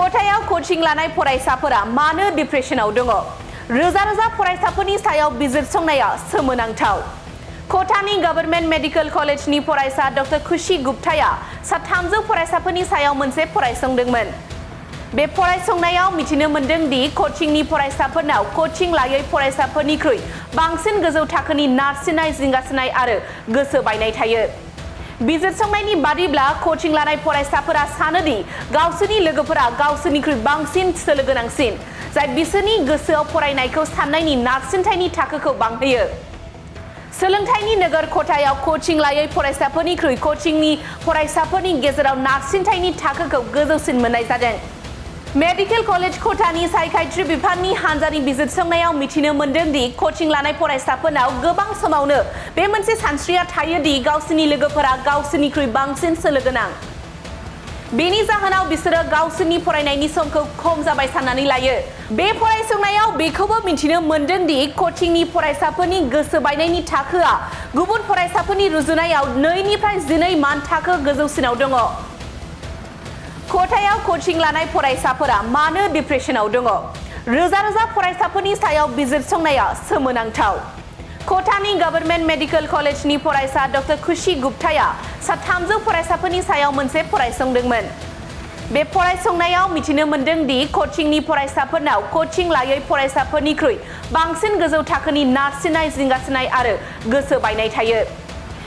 खथायाव कोचिं लानाय फरायसाफोरा मानो डिप्रेसनाव दङ? रोजा रोजा फरायसाफोरनि सायाव बिजिरसंनाया सोमोनांथाव। खथानि गभर्नमेंट मेडिकल कलेजनि फरायसा डॉक्टर खुशी गुप्ताया 300 फरायसाफोरनि सायाव मोनसे फरायसंदोंमोन। बे फरायसंनायाव मिथिनो मोन्दों दि कोचिंनि फरायसाफोरनाव कोचिं लायै फरायसाफोरनिख्रुइ बांसिन गोजौ थाखोनि नारसिननाय, जिंगासिनाय आरो गोसो बायनाय थायो। बिजिरसंनायनि बादिब्ला कोचिं लानाय फरायसाफोरा सानोदि गावसोरनि लोगोफोरा गावसोरनिख्रुइ बांसिन सोलो गोनांसिन, जाय बिसोरनि गोसोआव फरायनायखौ साननायनि नारसिनथायनि थाखोखौ बांहोयो। सोलोंथाइनि नोगोर खथायाव कोचिं लायै फरायसाफोरनिख्रुइ कोचिंनि फरायसाफोरनि गेजेराव नारसिनथायनि थाखोखौ गोजौसिन मोननाय जादों। मेडिकल कलेज खथानि साइकाइट्रि बिफाननि हानजानि बिजिरसंनायाव मिथिनो मोन्दों दि कोचिं लानाय फरायसाफोरनाव गोबां समावनो बे मोनसे सानस्रिया थायो दि गावसोरनि लोगोफोरा गावसोरनिख्रुइ बांसिन सोलो गोनां। बेनि जाहोनाव बिसोरो गावसोरनि फरायनायनि समखौ खम जाबाय साननानै लायो। बे फरायसंनायाव बेखौबो मिथिनो मोन्दों दि कोचिंनि फरायसाफोरनि गोसो बायनायनि थाखोआ गुबुन फरायसाफोरनि रुजुनायाव 2 निफ्राय 12 मानथाखो गोजौसिनाव दङ। खथायाव कोचिं लानाय फरायसाफोरा मानो डिप्रेसनाव दङ? रोजा रोजा फरायसाफोरनि सायाव बिजिरसंनाया सोमोनांथाव। खथानि गभर्नमेंट मेडिकल कलेजनि फरायसा डॉक्टर खुशी गुप्ताया 300 फरायसाफोरनि सायाव मोनसे फरायसंदोंमोन। बे फरायसंनायाव मिथिनो मोन्दों दि कोचिंनि फरायसाफोरनाव कोचिं लायै फरायसाफोरनिख्रुइ बांसिन गोजौ थाखोनि नारसिननाय, जिंगासिनाय आरो गोसो बायनाय थायो।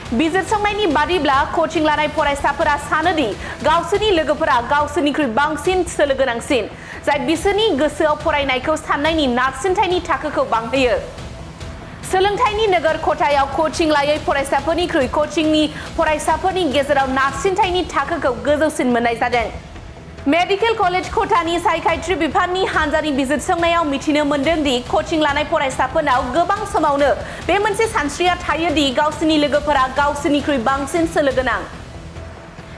बिजिरसंनायनि बादिब्ला कोचिं लानाय फरायसाफोरा सानोदि गावसोरनि लोगोफोरा गावसोरनिख्रुइ बांसिन सोलो गोनांसिन, जाय बिसोरनि गोसोआव फरायनायखौ साननायनि नारसिनथायनि थाखोखौ बांहोयो। सोलोंथाइनि नोगोर खथायाव कोचिं लायै फरायसाफोरनिख्रुइ कोचिंनि फरायसाफोरनि गेजेराव नारसिनथायनि थाखोखौ गोजौसिन मोननाय जादों। मेडिकल कलेज खथानि साइकाइट्रि बिफाननि हानजानि बिजिरसंनायाव मिथिनो मोन्दों दि कोचिं लानाय फरायसाफोरनाव गोबां समावनो बे मोनसे सानस्रिया थायो दि गावसोरनि लोगोफोरा गावसोरनिख्रुइ बांसिन सोलो गोनां।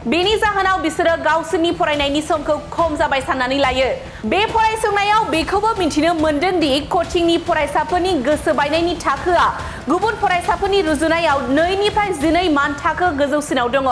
बेनि जाहोनाव बिसोरो गावसोरनि फरायनायनि समखौ खम जाबाय साननानै लायो। बे फरायसंनायाव बेखौबो मिथिनो मोन्दों दि कोचिंनि फरायसाफोरनि गोसो बायनायनि थाखोआ गुबुन फरायसाफोरनि रुजुनायाव 2 निफ्राय 12 मानथाखो गोजौसिनाव दङ।